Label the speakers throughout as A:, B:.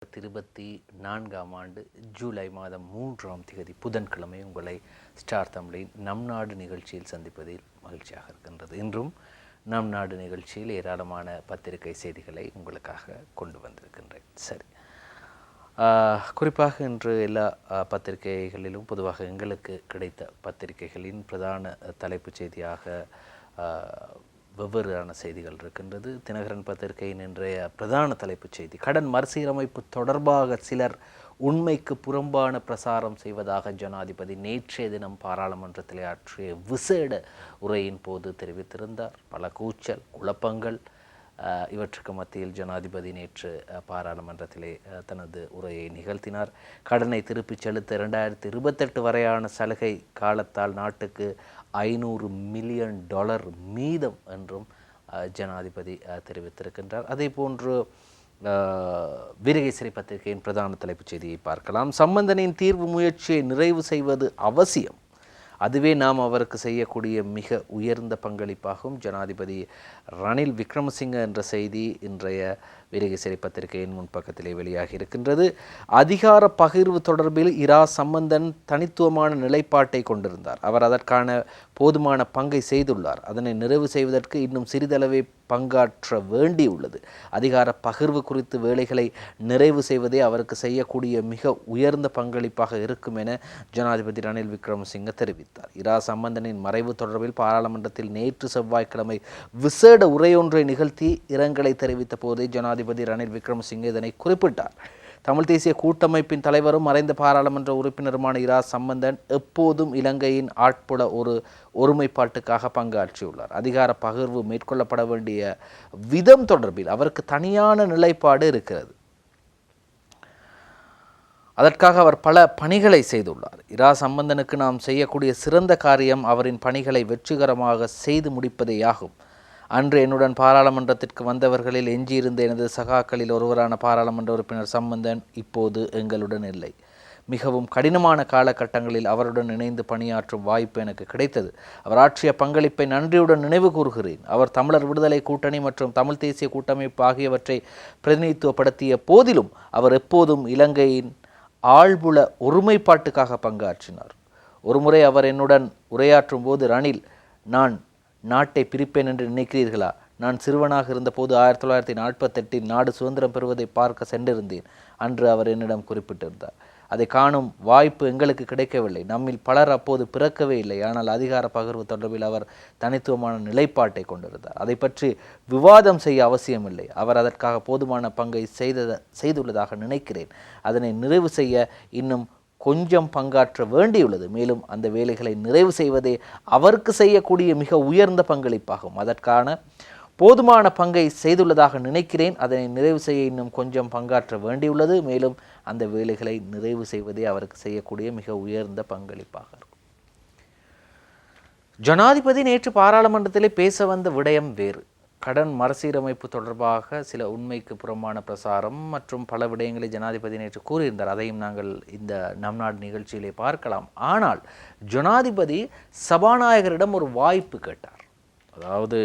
A: 2024ஆம் ஆண்டு ஜூலை மாதம் 3ஆம் தேதி புதன்கிழமை உங்களை ஸ்டார் தமிழின் நம் நாடு நிகழ்ச்சியில் சந்திப்பதில் மகிழ்ச்சியாக இருக்கின்றது. இன்றும் நம் நாடு நிகழ்ச்சியில் ஏராளமான பத்திரிகை செய்திகளை உங்களுக்காக கொண்டு வந்திருக்கின்றேன். சரி, குறிப்பாக இன்று எல்லா பத்திரிகைகளிலும் பொதுவாக எங்களுக்கு கிடைத்த பத்திரிகைகளின் பிரதான தலைப்புச் செய்தியாக வெவ்வேறான செய்திகள் இருக்கின்றது. தினகரன் பத்திரிகையின் இன்றைய பிரதான தலைப்புச் செய்தி, கடன் மறுசீரமைப்பு தொடர்பாக சிலர் உண்மைக்கு புறம்பான பிரசாரம் செய்வதாக ஜனாதிபதி நேற்றைய தினம் பாராளுமன்றத்தில் ஆற்றிய விசேட உரையின் போது தெரிவித்திருந்தார். பல கூச்சல் குழப்பங்கள் இவற்றுக்கு மத்தியில் ஜனாதிபதி நேற்று பாராளுமன்றத்திலே தனது உரையை நிகழ்த்தினார். கடனை திருப்பிச் செலுத்த 2028 வரையான சலுகை காலத்தால் நாட்டுக்கு $500 மில்லியன் மீதம் என்றும் ஜனாதிபதி தெரிவித்திருக்கின்றார். அதே போன்று வீரகேசரி பத்திரிகையின் பிரதான தலைப்புச் செய்தியை பார்க்கலாம். சம்பந்தனின் தீர்வு முயற்சியை நிறைவு செய்வது அவசியம், அதுவே நாம் அவருக்கு செய்யக்கூடிய மிக உயர்ந்த பங்களிப்பாகும். ஜனாதிபதி ரணில் விக்ரமசிங்க என்ற செய்தி இன்றைய வீரகேசரி பத்திரிகையின் முன்பக்கத்திலே வெளியாகி இருக்கின்றது. அதிகார பகிர்வு தொடர்பில் இரா சம்பந்தன் தனித்துவமான நிலைப்பாட்டை கொண்டிருந்தார். அவர் அதற்கான போதுமான பங்கை செய்துள்ளார். அதனை நிறைவு செய்வதற்கு இன்னும் சிறிதளவே பங்காற்ற வேண்டியுள்ளது. அதிகார பகிர்வு குறித்து வேலைகளை நிறைவு செய்வதே அவருக்கு செய்யக்கூடிய மிக உயர்ந்த பங்களிப்பாக இருக்கும் என ஜனாதிபதி ரணில் விக்ரமசிங்க தெரிவித்தார். இரா சம்பந்தனின் மறைவு தொடர்பில் பாராளுமன்றத்தில் நேற்று செவ்வாய்க்கிழமை விசேட உரையொன்றை நிகழ்த்தி இரங்கலை தெரிவித்த போதே ஜனாதிபதி ரணில் விக்ரமசிங்கே இதனை குறிப்பிட்டார். தமிழ் தேசிய கூட்டமைப்பின் தலைவரும் மறைந்த பாராளுமன்ற உறுப்பினருமான இரா சம்பந்தன் எப்போதும் இலங்கையின் ஆட்புல ஒருமைப்பாட்டுக்காக பங்காற்றியுள்ளார். அதிகார பகிர்வு மேற்கொள்ளப்பட வேண்டிய விதம் தொடர்பில் அவருக்கு தனியான நிலைப்பாடு இருக்கிறது. அதற்காக அவர் பல பணிகளை செய்துள்ளார். இரா சம்பந்தனுக்கு நாம் செய்யக்கூடிய சிறந்த காரியம் அவரின் பணிகளை வெற்றிகரமாக செய்து முடிப்பதேயாகும். அன்று என்னுடன் பாராளுமன்றத்திற்கு வந்தவர்களில் எஞ்சியிருந்த எனது சகாக்களில் ஒருவரான பாராளுமன்ற உறுப்பினர் சம்பந்தன் இப்போது எங்களுடன் இல்லை. மிகவும் கடினமான காலகட்டங்களில் அவருடன் இணைந்து பணியாற்றும் வாய்ப்பு எனக்கு கிடைத்தது. அவர் ஆற்றிய பங்களிப்பை நன்றியுடன் நினைவு கூறுகிறேன். அவர் தமிழர் விடுதலை கூட்டணி மற்றும் தமிழ் தேசிய கூட்டமைப்பு ஆகியவற்றை பிரதிநிதித்துவப்படுத்திய போதிலும் அவர் எப்போதும் இலங்கையின் ஆழ்புல ஒருமைப்பாட்டுக்காக பங்காற்றினார். ஒருமுறை அவர் என்னுடன் உரையாற்றும் போது, ரணில், நான் நாட்டை பிரிப்பேன் என்று நினைக்கிறீர்களா? நான் சிறுவனாக இருந்தபோது 1948 நாடு சுதந்திரம் பெறுவதை பார்க்க சென்றிருந்தேன். அன்று அவர் என்னிடம் குறிப்பிட்டிருந்தார். அதை காணும் வாய்ப்பு எங்களுக்கு கிடைக்கவில்லை. நம்மில் பலர் அப்போது பிறக்கவே இல்லை. ஆனால் அதிகார பகிர்வு தொடர்பில் அவர் தனித்துவமான நிலைப்பாட்டை கொண்டிருந்தார். அதை பற்றி விவாதம் செய்ய அவசியமில்லை. அவர் அதற்காக போதுமான பங்கை செய்துள்ளதாக நினைக்கிறேன். அதனை நிறைவு செய்ய இன்னும் கொஞ்சம் பங்காற்ற வேண்டியுள்ளது. மேலும் அந்த வேலைகளை நிறைவு செய்வதே அவருக்கு செய்யக்கூடிய மிக உயர்ந்த பங்களிப்பாகும். அதற்கான போதுமான பங்கை செய்துள்ளதாக நினைக்கிறேன். அதனை நிறைவு செய்ய இன்னும் கொஞ்சம் பங்காற்ற வேண்டியுள்ளது. மேலும் அந்த வேலைகளை நிறைவு செய்வதே அவருக்கு செய்யக்கூடிய மிக உயர்ந்த பங்களிப்பாக இருக்கும். ஜனாதிபதி நேற்று பாராளுமன்றத்திலே பேச வந்த விடயம் வேறு. கடன் மறுசீரமைப்பு தொடர்பாக சில உண்மைக்கு புறம்பான பிரசாரம் மற்றும் பல விடயங்களை ஜனாதிபதி நேற்று கூறியிருந்தார். அதையும் நாங்கள் இந்த நம் நாடு நிகழ்ச்சியிலே பார்க்கலாம். ஆனால் ஜனாதிபதி சபாநாயகரிடம் ஒரு வாய்ப்பு கேட்டார். அதாவது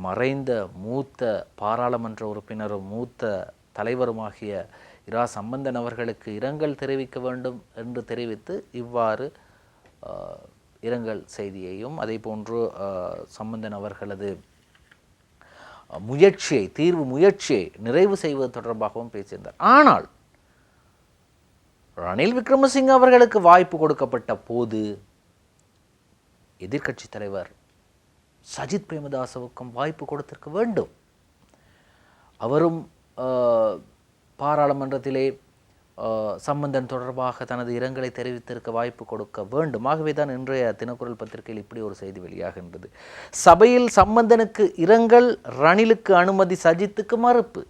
A: மறைந்த மூத்த பாராளுமன்ற உறுப்பினரும் மூத்த தலைவருமாகிய இரா சம்பந்தன் அவர்களுக்கு இரங்கல் தெரிவிக்க வேண்டும் என்று தெரிவித்து இவ்வாறு இரங்கல் செய்தியையும் அதே போன்று சம்பந்தன் அவர்களது தீர்வு முயற்சியை நிறைவு செய்வது தொடர்பாகவும் பேசியிருந்தார். ஆனால் ரணில் விக்ரமசிங்க அவர்களுக்கு வாய்ப்பு கொடுக்கப்பட்ட போது எதிர்க்கட்சி தலைவர் சஜித் பிரேமதாசவுக்கும் வாய்ப்பு கொடுத்திருக்க வேண்டும். அவரும் பாராளுமன்றத்திலே சம்பந்தன் தொடர்பாக தனது இரங்கலை தெரிவித்திருக்க வாய்ப்பு கொடுக்க வேண்டும். ஆகவே தான் இன்றைய தினக்குரல் பத்திரிகையில் இப்படி ஒரு செய்தி வெளியாகின்றது. சபையில் சம்பந்தனுக்கு இரங்கல், ரணிலுக்கு அனுமதி, சஜித்துக்கு மறுப்பு.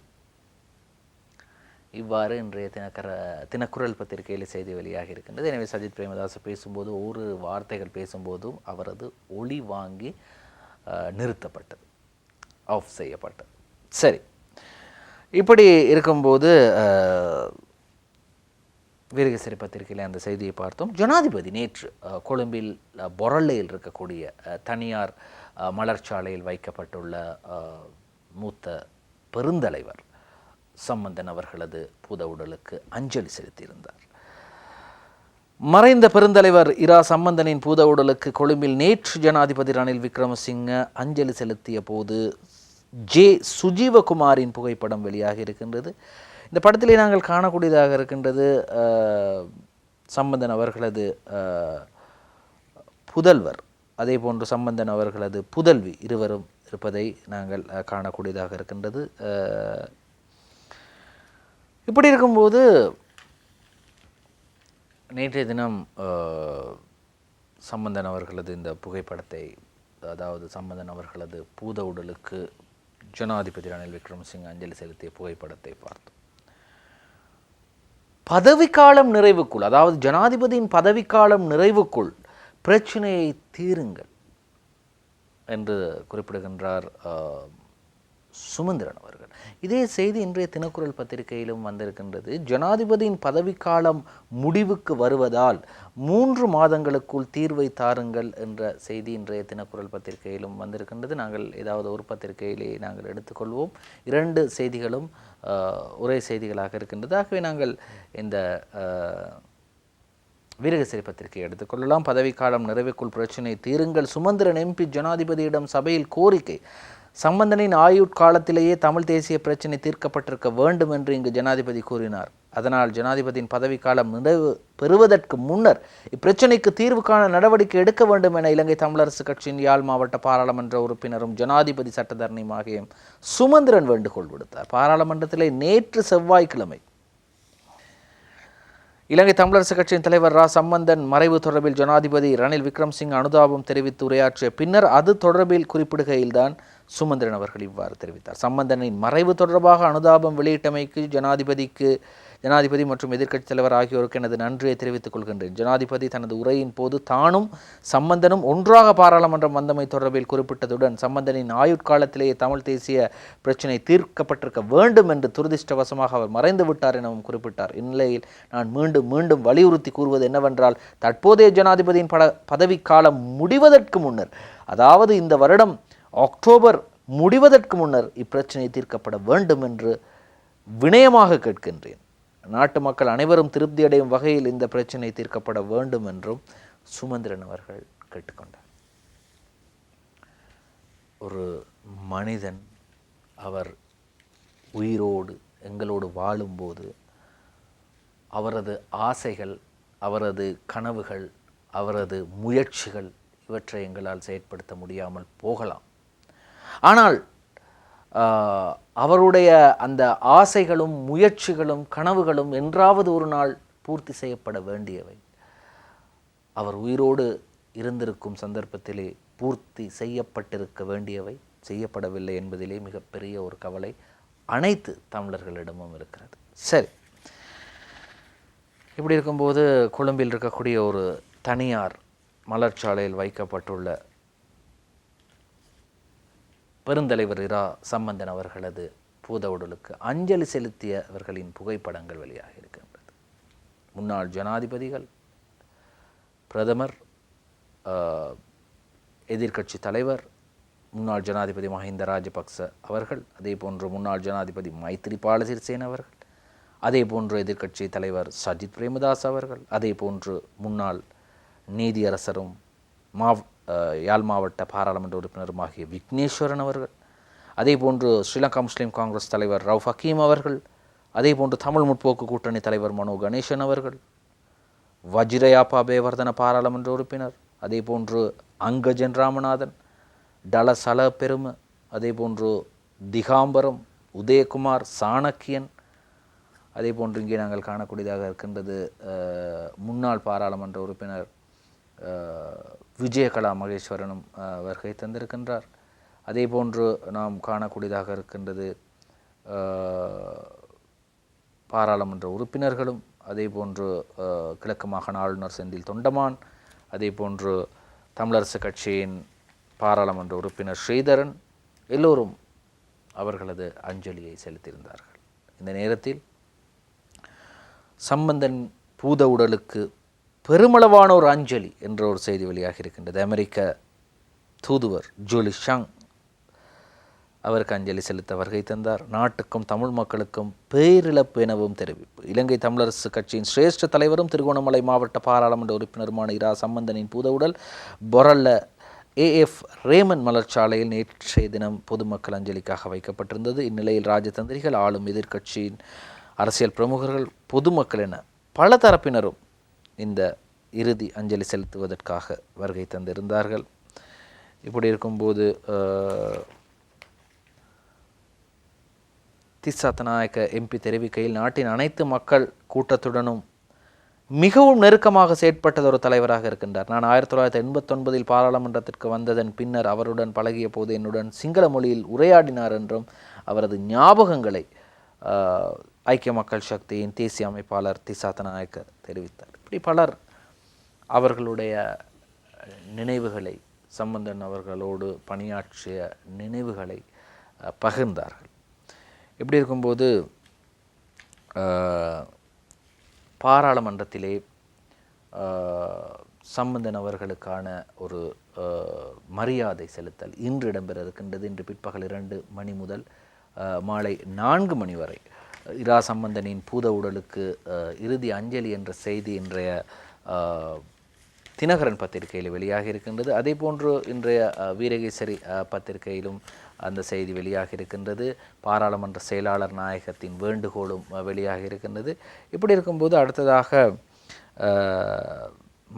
A: இவ்வாறு இன்றைய தினக்குரல் பத்திரிகையில் செய்தி வெளியாகி இருக்கின்றது. எனவே சஜித் பிரேமதாஸ் பேசும்போது ஒரு வார்த்தைகள் பேசும்போதும் அவரது ஒளி வாங்கி நிறுத்தப்பட்டது, ஆஃப் செய்யப்பட்டது. சரி, இப்படி இருக்கும்போது வீரகேசரி பத்திரிகையில் அந்த செய்தியை பார்த்தோம். ஜனாதிபதி நேற்று கொழும்பில் பொரளையில் இருக்கக்கூடிய தனியார் மலர்ச்சாலையில் வைக்கப்பட்டுள்ள மூத்த பெருந்தலைவர் சம்பந்தன் அவர்களது பூத உடலுக்கு அஞ்சலி செலுத்தியிருந்தார். மறைந்த பெருந்தலைவர் இரா சம்பந்தனின் பூத உடலுக்கு கொழும்பில் நேற்று ஜனாதிபதி ரணில் விக்ரமசிங்க அஞ்சலி செலுத்திய போது ஜே சுஜீவகுமாரின் புகைப்படம் வெளியாகி இருக்கின்றது. இந்த படத்திலே நாங்கள் காணக்கூடியதாக இருக்கின்றது சம்பந்தன் அவர்களது புதல்வர், அதே போன்று சம்பந்தன் அவர்களது புதல்வி இருவரும் இருப்பதை நாங்கள் காணக்கூடியதாக இருக்கின்றது. இப்படி இருக்கும்போது நேற்றைய தினம் சம்பந்தன் அவர்களது இந்த புகைப்படத்தை, அதாவது சம்பந்தன் அவர்களது பூத உடலுக்கு ஜனாதிபதி ரணில் விக்ரமசிங்க அஞ்சலி செலுத்திய புகைப்படத்தை பார்த்தோம். பதவிக்காலம் நிறைவுக்குள், அதாவது ஜனாதிபதியின் பதவிக்காலம் நிறைவுக்குள் பிரச்சனையை தீருங்கள் என்று குறிப்பிடுகின்றார் சுமந்திரன் அவர்கள். இதே செய்தி இன்றைய தினக்குரல் பத்திரிகையிலும் வந்திருக்கின்றது. ஜனாதிபதியின் பதவிக்காலம் முடிவுக்கு வருவதால் 3 மாதங்களுக்குள் தீர்வை தாருங்கள் என்ற செய்தி இன்றைய தினக்குரல் பத்திரிகையிலும் வந்திருக்கின்றது. நாங்கள் ஏதாவது ஒரு பத்திரிகையிலே நாங்கள் எடுத்துக்கொள்வோம். 2 செய்திகளும் ஒரே செய்திகளாக இருக்கின்றது. ஆகவே நாங்கள் இந்த வீரகேசரி பத்திரிகையை எடுத்துக்கொள்ளலாம். பதவிக்காலம் நிறைவுக்குள் பிரச்சினை தீருங்கள், சுமந்திரன் எம்பி ஜனாதிபதியிடம் சபையில் கோரிக்கை. சம்பந்தனின் ஆயுட்காலத்திலேயே தமிழ் தேசிய பிரச்சினை தீர்க்கப்பட்டிருக்க வேண்டும் என்று இங்கு ஜனாதிபதி கூறினார். அதனால் ஜனாதிபதியின் பதவிக்காலம் நிறைவு பெறுவதற்கு முன்னர் இப்பிரச்சினைக்கு தீர்வு காண நடவடிக்கை எடுக்க வேண்டும் என இலங்கை தமிழரசு கட்சியின் யாழ் மாவட்ட பாராளுமன்ற உறுப்பினரும் ஜனாதிபதி சட்டத்தரணியுமாகிய சுமந்திரன் வேண்டுகோள் விடுத்தார். பாராளுமன்றத்திலே நேற்று செவ்வாய்க்கிழமை இலங்கை தமிழரசு கட்சியின் தலைவர் ரா சம்பந்தன் மறைவு தொடர்பில் ஜனாதிபதி ரணில் விக்ரமசிங்க அனுதாபம் தெரிவித்து உரையாற்றிய பின்னர் அது தொடர்பில் குறிப்பிடுகையில்தான் சுமந்திரன் அவர்கள் இவ்வாறு தெரிவித்தார். சம்பந்தனின் மறைவு தொடர்பாக அனுதாபம் வெளியிட்டமைக்கு ஜனாதிபதி மற்றும் எதிர்க்கட்சித் தலைவர் ஆகியோருக்கு எனது நன்றியை தெரிவித்துக் கொள்கின்றேன். ஜனாதிபதி தனது உரையின் போது தானும் சம்பந்தனும் ஒன்றாக பாராளுமன்றம் வந்தமை தொடர்பில் குறிப்பிட்டதுடன் சம்பந்தனின் ஆயுட்காலத்திலேயே தமிழ் தேசிய பிரச்சினை தீர்க்கப்பட்டிருக்க வேண்டும் என்று துரதிருஷ்டவசமாக அவர் மறைந்து விட்டார் எனவும் குறிப்பிட்டார். இந்நிலையில் நான் மீண்டும் வலியுறுத்தி கூறுவது என்னவென்றால், தற்போதைய ஜனாதிபதியின் பதவிக்காலம் முடிவதற்கு முன்னர், அதாவது இந்த வருடம் அக்டோபர் முடிவதற்கு முன்னர் இப்பிரச்சனை தீர்க்கப்பட வேண்டும் என்று வினயமாக கேட்கின்றேன். நாட்டு மக்கள் அனைவரும் திருப்தியடையும் வகையில் இந்த பிரச்சனை தீர்க்கப்பட வேண்டும் என்றும் சுமந்திரன் அவர்கள் கேட்டுக்கொண்டார். ஒரு மனிதன் அவர் உயிரோடு எங்களோடு வாழும்போது அவரது ஆசைகள், அவரது கனவுகள், அவரது முயற்சிகள் இவற்றை எங்களால் செயற்படுத்த முடியாமல் போகலாம். ஆனால் அவருடைய அந்த ஆசைகளும் முயற்சிகளும் கனவுகளும் என்றாவது ஒரு நாள் பூர்த்தி செய்யப்பட வேண்டியவை. அவர் உயிரோடு இருந்திருக்கும் சந்தர்ப்பத்திலே பூர்த்தி செய்யப்பட்டிருக்க வேண்டியவை செய்யப்படவில்லை என்பதிலே மிகப்பெரிய ஒரு கவலை அனைத்து தமிழர்களிடமும் இருக்கிறது. சரி, இப்படி இருக்கும்போது கொழும்பில் இருக்கக்கூடிய ஒரு தனியார் மலர்ச்சாலையில் வைக்கப்பட்டுள்ள பெருந்தலைவர் இரா சம்பந்தன் அவர்களது பூத உடலுக்கு அஞ்சலி செலுத்தியவர்களின் புகைப்படங்கள் வெளியாக இருக்கின்றது. முன்னாள் ஜனாதிபதிகள், பிரதமர், எதிர்க்கட்சி தலைவர், முன்னாள் ஜனாதிபதி மஹிந்த ராஜபக்ச அவர்கள், அதே போன்று முன்னாள் ஜனாதிபதி மைத்திரிபால சிறிசேன அவர்கள், அதே போன்று எதிர்க்கட்சி தலைவர் சஜித் பிரேமதாஸ் அவர்கள், அதே போன்று முன்னாள் நீதியரசரும் யாழ் மாவட்ட பாராளுமன்ற உறுப்பினருமாகிய விக்னேஸ்வரன் அவர்கள், அதே போன்று ஸ்ரீலங்கா முஸ்லீம் காங்கிரஸ் தலைவர் ரவுஃப் ஹக்கீம் அவர்கள், அதே போன்று தமிழ் முற்போக்கு கூட்டணி தலைவர் மனோ கணேசன் அவர்கள், வஜிரயாப்பா பேவர்தன பாராளுமன்ற உறுப்பினர், அதே போன்று அங்கஜன் ராமநாதன், டலசல பெரும, அதே போன்று திகாம்பரம், உதயகுமார், சாணக்கியன், அதே போன்று இங்கே நாங்கள் காணக்கூடியதாக இருக்கின்றது முன்னாள் பாராளுமன்ற உறுப்பினர் விஜயகலா மகேஸ்வரனும் வருகை தந்திருக்கின்றார். அதே போன்று நாம் காணக்கூடியதாக இருக்கின்றது பாராளுமன்ற உறுப்பினர்களும், அதே போன்று கிழக்கு மாகாண ஆளுநர் செந்தில் தொண்டமான், அதே போன்று தமிழரசு கட்சியின் பாராளுமன்ற உறுப்பினர் ஸ்ரீதரன், எல்லோரும் அவர்களது அஞ்சலியை செலுத்தியிருந்தார்கள். இந்த நேரத்தில் சம்பந்தன் பூத உடலுக்கு பெருமளவான ஒரு அஞ்சலி என்ற ஒரு செய்தி வெளியாக இருக்கின்றது. அமெரிக்க தூதுவர் ஜூலி ஷங் அவருக்கு அஞ்சலி செலுத்த வருகை தந்தார். நாட்டுக்கும் தமிழ் மக்களுக்கும் பேரிழப்பு எனவும் தெரிவிப்பு. இலங்கை தமிழரசு கட்சியின் சிரேஷ்ட தலைவரும் திருகோணமலை மாவட்ட பாராளுமன்ற உறுப்பினருமான இரா சம்பந்தனின் பூதவுடல் பொரல்ல AF ரேமன் மலர்ச்சாலையில் நேற்றைய தினம் பொதுமக்கள் அஞ்சலிக்காக வைக்கப்பட்டிருந்தது. இந்நிலையில் ராஜதந்திரிகள், ஆளும் எதிர்க்கட்சியின் அரசியல் பிரமுகர்கள், பொதுமக்கள் என பல தரப்பினரும் இந்த இறுதி அஞ்சலி செலுத்துவதற்காக வருகை தந்திருந்தார்கள். இப்படி இருக்கும்போது திஸ்ஸா தநாயக்க MP தெரிவிக்கையில், நாட்டின் அனைத்து மக்கள் கூட்டத்துடனும் மிகவும் நெருக்கமாக செயற்பட்டது ஒரு தலைவராக இருக்கின்றார். நான் 1989 பாராளுமன்றத்திற்கு வந்ததன் பின்னர் அவருடன் பழகிய போது என்னுடன் சிங்கள மொழியில் உரையாடினார் என்றும் அவரது ஞாபகங்களை ஐக்கிய மக்கள் சக்தியின் தேசிய அமைப்பாளர் திஸ்ஸா தநாயக்க தெரிவித்தார். இப்படி பலர் அவர்களுடைய நினைவுகளை, சம்பந்தன் அவர்களோடு பணியாற்றிய நினைவுகளை பகிர்ந்தார்கள். இப்படி இருக்கும்போது பாராளுமன்றத்திலே சம்பந்தன் அவர்களுக்கான ஒரு மரியாதை செலுத்தல் இன்று இடம்பெற இருக்கின்றது. இன்று பிற்பகல் 2 மணி முதல் மாலை 4 மணி வரை இரா சம்பந்தனின் பூத உடலுக்கு இறுதி அஞ்சலி என்ற செய்தி இன்றைய தினகரன் பத்திரிகையில் வெளியாக இருக்கின்றது. அதே போன்று இன்றைய வீரகேசரி பத்திரிகையிலும் அந்த செய்தி வெளியாக இருக்கின்றது. பாராளுமன்ற செயலாளர் நாயகத்தின் வேண்டுகோளும் வெளியாக இருக்கின்றது. இப்படி இருக்கும்போது அடுத்ததாக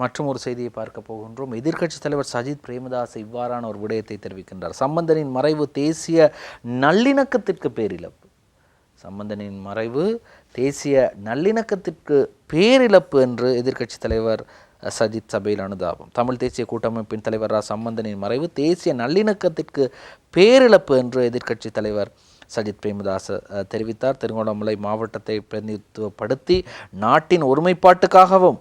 A: மற்றும் ஒரு செய்தியை பார்க்க போகின்றோம். எதிர்க்கட்சித் தலைவர் சஜித் பிரேமதாஸ் இவ்வாறான ஒரு விடயத்தை தெரிவிக்கின்றார். சம்பந்தனின் மறைவு தேசிய நல்லிணக்கத்திற்கு பேரிழப்பு. சம்பந்தனின் மறைவு தேசிய நல்லிணக்கத்திற்கு பேரிழப்பு என்று எதிர்க்கட்சித் தலைவர் சஜித் சபையில் அனுதாபம். தமிழ் தேசிய கூட்டமைப்பின் தலைவர் சம்பந்தனின் மறைவு தேசிய நல்லிணக்கத்திற்கு பேரிழப்பு என்று எதிர்க்கட்சித் தலைவர் சஜித் பிரேமதாஸ் தெரிவித்தார். திருகோணமலை மாவட்டத்தை பிரதிநிதித்துவப்படுத்தி நாட்டின் ஒருமைப்பாட்டுக்காகவும்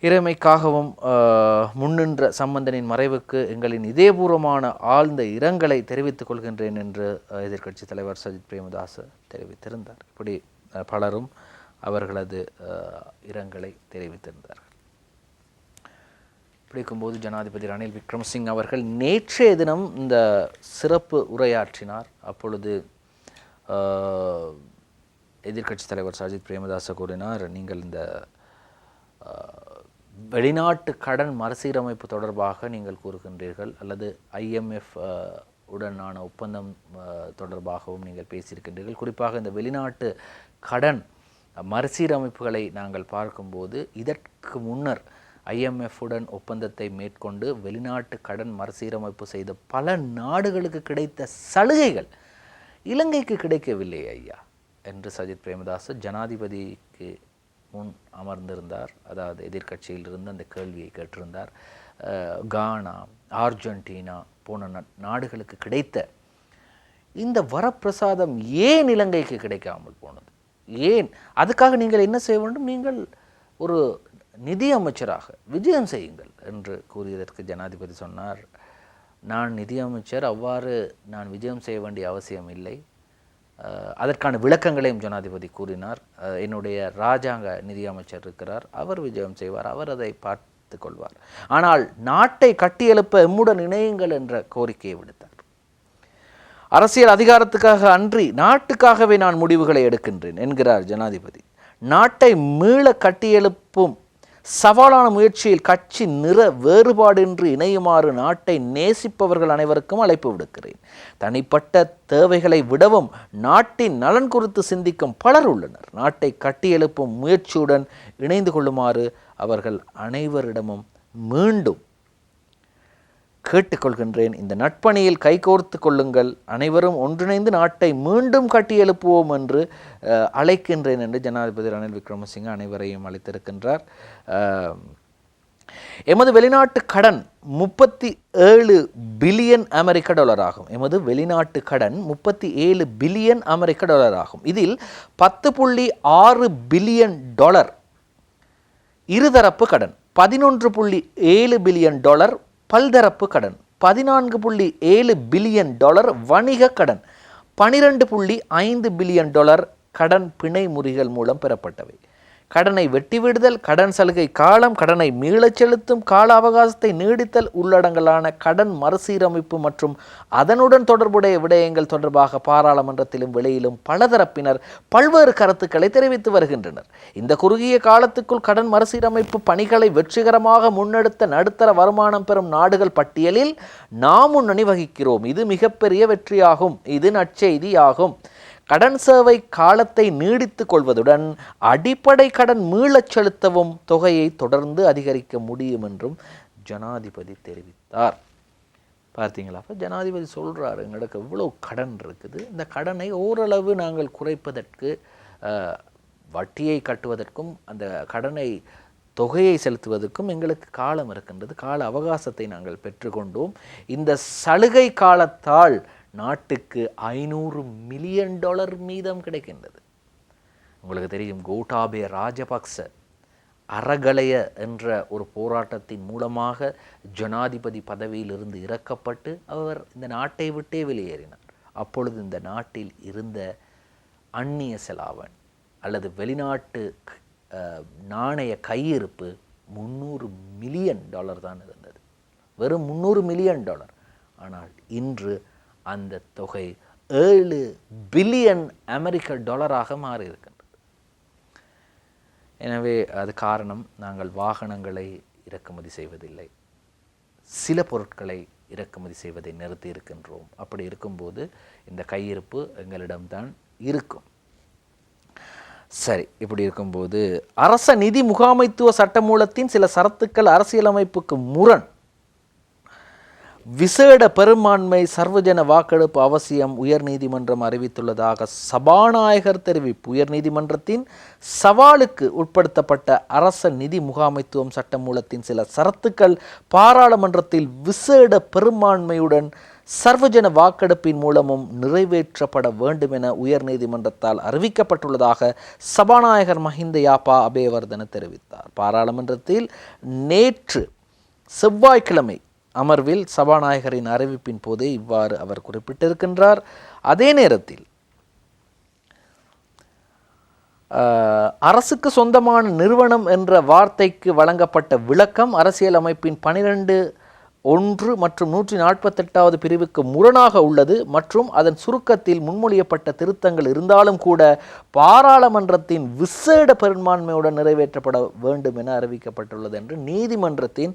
A: இறைமைக்காகவும் முன்னின்ற சம்பந்தனின் மறைவுக்கு எங்களின் இதயபூர்வமான ஆழ்ந்த இரங்கலை தெரிவித்துக் கொள்கின்றேன் என்று எதிர்க்கட்சித் தலைவர் சஜித் பிரேமதாஸ் தெரிவித்திருந்தார். இப்படி பலரும் அவர்களது இரங்கலை தெரிவித்திருந்தார்கள். பிடிக்கும்போது ஜனாதிபதி ரணில் விக்ரமசிங்க அவர்கள் நேற்றைய தினம் இந்த சிறப்பு உரையாற்றினார். அப்பொழுது எதிர்க்கட்சித் தலைவர் சஜித் பிரேமதாச கூறினார், நீங்கள் இந்த வெளிநாட்டு கடன் மறுசீரமைப்பு தொடர்பாக நீங்கள் கூறுகின்றீர்கள், அல்லது IMF உடனான ஒப்பந்தம் தொடர்பாகவும் நீங்கள் பேசியிருக்கின்றீர்கள். குறிப்பாக இந்த வெளிநாட்டு கடன் மறுசீரமைப்புகளை நாங்கள் பார்க்கும்போது இதற்கு முன்னர் IMF உடன் ஒப்பந்தத்தை மேற்கொண்டு வெளிநாட்டு கடன் மறுசீரமைப்பு செய்த பல நாடுகளுக்கு கிடைத்த சலுகைகள் இலங்கைக்கு கிடைக்கவில்லை ஐயா என்று சஜித் பிரேமதாஸ் ஜனாதிபதிக்கு முன் அமர்ந்திருந்தார். அதாவது எதிர்க்கட்சியில் இருந்து அந்த கேள்வியை கேட்டிருந்தார். கானா, அர்ஜென்டினா போன நாடுகளுக்கு கிடைத்த இந்த வரப்பிரசாதம் ஏன் இலங்கைக்கு கிடைக்காமல் போனது? ஏன்? அதுக்காக நீங்கள் என்ன செய்ய வேண்டும்? நீங்கள் ஒரு நிதி அமைச்சராக விஜயம் செய்யுங்கள் என்று கூறியதற்கு ஜனாதிபதி சொன்னார், நான் நிதி அமைச்சர், அவ்வாறு நான் விஜயம் செய்ய வேண்டிய அவசியம் இல்லை. அதற்கான விளக்கங்களையும் ஜனாதிபதி கூறினார். என்னுடைய இராஜாங்க நிதி அமைச்சர் இருக்கிறார், அவர் விஜயம் செய்வார், அவர் அதை பார்த்து கொள்வார். ஆனால் நாட்டை கட்டியெழுப்ப எம்முடன் இணையுங்கள் என்ற கோரிக்கையை விடுத்தார். அரசியல் அதிகாரத்துக்காக அன்றி நாட்டுக்காகவே நான் முடிவுகளை எடுக்கின்றேன் என்கிறார் ஜனாதிபதி. நாட்டை மீள கட்டியெழுப்பும் சவாலான முயற்சியில் கட்சி நிற வேறுபாடின்றி இணையுமாறு நாட்டை நேசிப்பவர்கள் அனைவருக்கும் அழைப்பு விடுக்கிறேன். தனிப்பட்ட தேவைகளை விடவும் நாட்டின் நலன் குறித்து சிந்திக்கும் பலர் உள்ளனர். நாட்டை கட்டியெழுப்பும் முயற்சியுடன் இணைந்து கொள்ளுமாறு அவர்கள் அனைவரிடமும் மீண்டும் கேட்டுக்கொள்கின்றேன். இந்த நட்பணியில் கைகோர்த்து கொள்ளுங்கள், அனைவரும் ஒன்றிணைந்து நாட்டை மீண்டும் கட்டியெழுப்புவோம் என்று அழைக்கின்றேன் என்று ஜனாதிபதி ரணில் விக்ரமசிங்க அனைவரையும் அழைத்திருக்கின்றார். எமது வெளிநாட்டு கடன் 37 பில்லியன் அமெரிக்க டாலர் ஆகும். எமது வெளிநாட்டு கடன் 37 பில்லியன் அமெரிக்க டாலர் ஆகும். இதில் 10.6 பில்லியன் டாலர் இருதரப்பு கடன், 11.7 பில்லியன் டாலர் பல்தரப்பு கடன், 14.7 பில்லியன் டாலர் வணிக கடன், 12.5 பில்லியன் டாலர் கடன் பிணை முறிகள் மூலம் பெறப்பட்டவை. கடனை வெட்டிவிடுதல், கடன் சலுகை காலம், கடனை மீளச் செலுத்தும் கால அவகாசத்தை நீடித்தல் உள்ளடங்கலான கடன் மறுசீரமைப்பு மற்றும் அதனுடன் தொடர்புடைய விடயங்கள் தொடர்பாக பாராளுமன்றத்திலும் வெளியிலும் பலதரப்பினர் பல்வேறு கருத்துக்களை தெரிவித்து வருகின்றனர். இந்த குறுகிய காலத்துக்குள் கடன் மறுசீரமைப்பு பணிகளை வெற்றிகரமாக முன்னெடுத்த நடுத்தர வருமானம் பெறும் நாடுகள் பட்டியலில் நாம் முன்னணி வகிக்கிறோம். இது மிகப்பெரிய வெற்றியாகும். இது நற்செய்தியாகும். கடன் சேவை காலத்தை நீடித்துக் கொள்வதுடன் அடிப்படை கடன் மீளச் செலுத்தவும் தொகையை தொடர்ந்து அதிகரிக்க முடியும் என்றும் ஜனாதிபதி தெரிவித்தார். பார்த்தீங்களா? அப்போ ஜனாதிபதி சொல்கிறாரு, எங்களுக்கு இவ்வளோ கடன் இருக்குது, இந்த கடனை ஓரளவு நாங்கள் குறைப்பதற்கு, வட்டியை கட்டுவதற்கும் அந்த கடனை தொகையை செலுத்துவதற்கும் எங்களுக்கு காலம் இருக்கின்றது, கால அவகாசத்தை நாங்கள் பெற்றுக்கொண்டோம். இந்த சலுகை காலத்தால் நாட்டுக்கு $500 மில்லியன் மீதம் கிடைக்கின்றது. உங்களுக்கு தெரியும், கோட்டாபய ராஜபக்ச அறகலைய என்ற ஒரு போராட்டத்தின் மூலமாக ஜனாதிபதி பதவியிலிருந்து இறக்கப்பட்டு அவர் இந்த நாட்டை விட்டே வெளியேறினார். அப்பொழுது இந்த நாட்டில் இருந்த அந்நிய செலாவணி அல்லது வெளிநாட்டு நாணய கையிருப்பு $300 மில்லியன் தான் இருந்தது. வெறும் $300 மில்லியன். ஆனால் இன்று அந்த தொகை $7 பில்லியன் மாறி இருக்கின்றது. எனவே அது காரணம், நாங்கள் வாகனங்களை இறக்குமதி செய்வதில்லை, சில பொருட்களை இறக்குமதி செய்வதை நிறுத்தி இருக்கின்றோம். அப்படி இருக்கும்போது இந்த கையிருப்பு எங்களிடம்தான் இருக்கும். சரி, இப்படி இருக்கும்போது அரச நிதி முகாமைத்துவ சட்டமூலத்தின் சில சரத்துக்கள் அரசியலமைப்புக்கு முரண். விசேட பெரும்பான்மை சர்வஜன வாக்கெடுப்பு அவசியம் உயர்நீதிமன்றம் அறிவித்துள்ளதாக சபாநாயகர் தெரிவிப்பு. உயர்நீதிமன்றத்தின் சவாலுக்கு உட்படுத்தப்பட்ட அரச நிதி முகாமைத்துவம் சட்டமூலத்தின் சில சரத்துக்கள் பாராளுமன்றத்தில் விசேட பெரும்பான்மையுடன் சர்வஜன வாக்கெடுப்பின் மூலமும் நிறைவேற்றப்பட வேண்டும் என உயர்நீதிமன்றத்தால் அறிவிக்கப்பட்டுள்ளதாக சபாநாயகர் மஹிந்த யாப்பா அபேவர்தன தெரிவித்தார். பாராளுமன்றத்தில் நேற்று செவ்வாய்க்கிழமை அமர்வில் சபாநாயகரின் அறிவிப்பின் போதே இவ்வாறு அவர் குறிப்பிட்டிருக்கின்றார். அதே நேரத்தில் அரசுக்கு சொந்தமான நிறுவனம் என்ற வார்த்தைக்கு வழங்கப்பட்ட விளக்கம் அரசியலமைப்பின் 12(1) மற்றும் 148வது பிரிவுக்கு முரணாக உள்ளது மற்றும் அதன் சுருக்கத்தில் முன்மொழியப்பட்ட திருத்தங்கள் இருந்தாலும் கூட பாராளுமன்றத்தின் விசேட பெரும்பான்மையுடன் நிறைவேற்றப்பட வேண்டும் என அறிவிக்கப்பட்டுள்ளது என்று நீதிமன்றத்தின்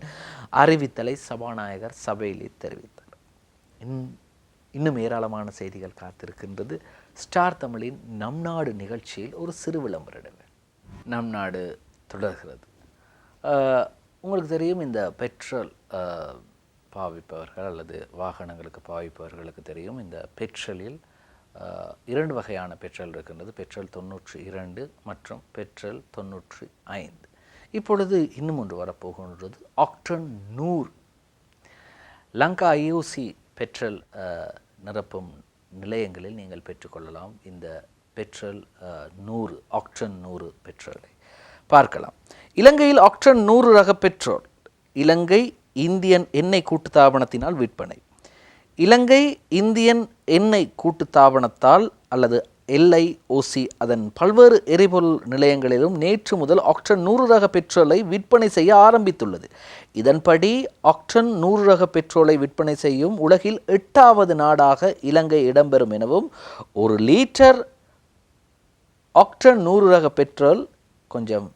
A: அறிவித்தலை சபாநாயகர் சபையில் தெரிவித்தார். இன்னும் ஏராளமான செய்திகள் காத்திருக்கின்றது. ஸ்டார் தமிழின் நம் நாடு நிகழ்ச்சியில் ஒரு சிறு விளம்பரம். நம் நாடு தொடர்கிறது. உங்களுக்கு தெரியும், இந்த பெட்ரோல் பாவிப்பவர்கள் அல்லது வாகனங்களுக்கு பாவிப்பவர்களுக்கு தெரியும், இந்த பெட்ரோலில் 2 வகையான பெட்ரோல் இருக்கின்றது. பெட்ரோல் 92 மற்றும் பெட்ரோல் 95. இப்பொழுது இன்னும் ஒன்று வரப்போகின்றது, ஆக்டன் 100. லங்கா ஐஓசி பெட்ரோல் நிரப்பும் நிலையங்களில் நீங்கள் பெற்றுக்கொள்ளலாம். இந்த பெட்ரோல் 100 ஆக்டன் 100 பெட்ரோலை பார்க்கலாம். இலங்கையில் ஆக்டன் 100 ரக பெட்ரோல் இலங்கை இந்தியன் எண்ணெய் கூட்டுத்தாபனத்தினால் விற்பனை. இலங்கை இந்தியன் எண்ணெய் கூட்டுத்தாபனத்தால் அல்லது LIOC அதன் பல்வேறு எரிபொருள் நிலையங்களிலும் நேற்று முதல் ஆக்டன் 100 ரக பெட்ரோலை விற்பனை செய்ய ஆரம்பித்துள்ளது. இதன்படி ஆக்டன் 100 ரக பெட்ரோலை விற்பனை செய்யும் உலகில் 8வது நாடாக இலங்கை இடம்பெறும் எனவும், 1 லிட்டர் ஆக்டன் 100 ரக பெட்ரோல் கொஞ்சம்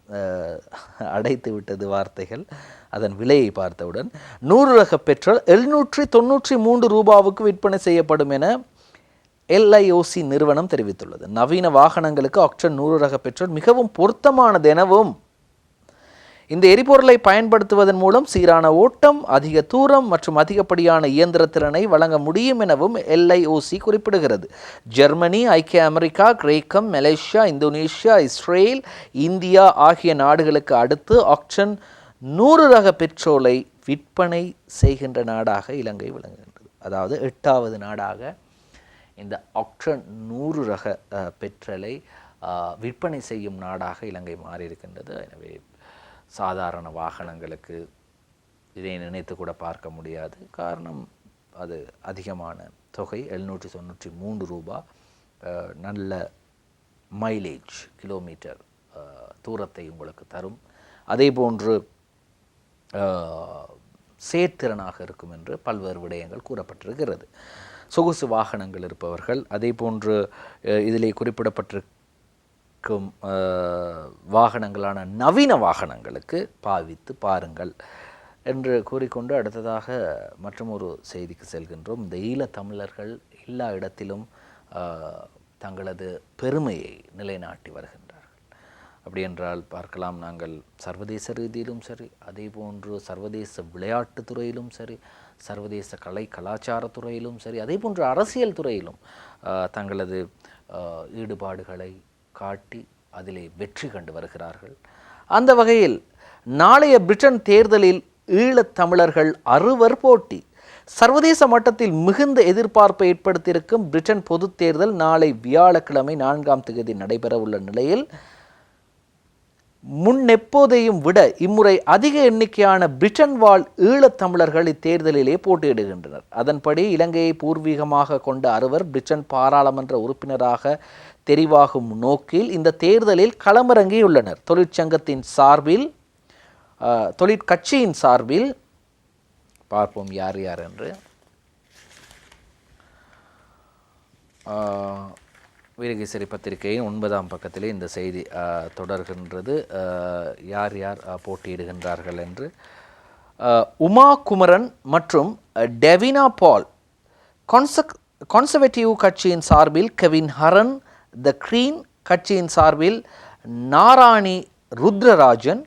A: அடைத்து விட்டது வார்த்தைகள், அதன் விலையை பார்த்தவுடன் 100 ரக பெட்ரோல் ரூபாவுக்கு விற்பனை செய்யப்படும் என LIOC நிறுவனம் தெரிவித்துள்ளது. நவீன வாகனங்களுக்கு ஆக்டன் 100 ரக பெட்ரோல் மிகவும் பொருத்தமானது எனவும், இந்த எரிபொருளை பயன்படுத்துவதன் மூலம் சீரான ஓட்டம், அதிக தூரம் மற்றும் அதிகப்படியான இயந்திர திறனை வழங்க முடியும் எனவும் LIOC குறிப்பிடுகிறது. ஜெர்மனி, ஐக்கிய அமெரிக்கா, கிரேக்கம், மலேசியா, இந்தோனேஷியா, இஸ்ரேல், இந்தியா ஆகிய நாடுகளுக்கு அடுத்து ஆக்டன் 100 ரக பெட்ரோலை விற்பனை செய்கின்ற நாடாக இலங்கை விளங்குகின்றது. அதாவது 8வது நாடாக இந்த ஆக்டன் 100 ரக பெட்ரோலை விற்பனை செய்யும் நாடாக இலங்கை மாறியிருக்கின்றது. எனவே சாதாரண வாகனங்களுக்கு இதை நினைத்து கூட பார்க்க முடியாது. காரணம், அது அதிகமான தொகை, $793 ரூபாய். நல்ல மைலேஜ், கிலோமீட்டர் தூரத்தை உங்களுக்கு தரும். அதே போன்று சேர்த்திறனாக இருக்கும் என்று பல்வேறு விடயங்கள் கூறப்பட்டிருக்கிறது. சொகுசு வாகனங்கள் இருப்பவர்கள், அதே போன்று இதிலே குறிப்பிடப்பட்டிருக்கும் வாகனங்களான நவீன வாகனங்களுக்கு பாவித்து பாருங்கள் என்று கூறிக்கொண்டு அடுத்ததாக மற்றும் ஒரு செய்திக்கு செல்கின்றோம். இந்த ஈழத்தமிழர்கள் எல்லா இடத்திலும் தங்களது பெருமையை நிலைநாட்டி வருகின்றார்கள். அப்படி என்றால் பார்க்கலாம், நாங்கள் சர்வதேச ரீதியிலும் சரி, அதே போன்று சர்வதேச விளையாட்டு துறையிலும் சரி, சர்வதேச கலை கலாச்சாரத்துறையிலும் சரி, அதே போன்று அரசியல் துறையிலும் தங்களது ஈடுபாடுகளை காட்டி அதிலே வெற்றி கண்டு வருகிறார்கள். அந்த வகையில் நாளைய பிரிட்டன் தேர்தலில் ஈழத்தமிழர்கள் அறுவர் போட்டி. சர்வதேச மட்டத்தில் மிகுந்த எதிர்பார்ப்பை ஏற்படுத்தியிருக்கும் பிரிட்டன் பொதுத் தேர்தல் நாளை வியாழக்கிழமை 4ஆம் தேதி நடைபெற உள்ள நிலையில் முன்னெப்போதையும் விட இம்முறை அதிக எண்ணிக்கையான பிரிட்டன் வாழ் ஈழத்தமிழர்கள் இத்தேர்தலிலே போட்டியிடுகின்றனர். அதன்படி இலங்கையை பூர்வீகமாக கொண்ட அறுவர் பிரிட்டன் பாராளுமன்ற உறுப்பினராக தெரிவாகும் நோக்கில் இந்த தேர்தலில் களமிறங்கியுள்ளனர். தொழிற்கட்சியின் சார்பில் பார்ப்போம் யார் யார் என்று. வீரகேசரி பத்திரிகையின் 9ஆம் பக்கத்திலே இந்த செய்தி தொடர்கின்றது. யார் யார் போட்டியிடுகின்றார்கள் என்று. உமா குமரன் மற்றும் டெவினா பால் கன்சர்வேட்டிவ் கட்சியின் சார்பில் கெவின் ஹரன், த கிரீன் கட்சியின் சார்பில் நாராணி ருத்ரராஜன்,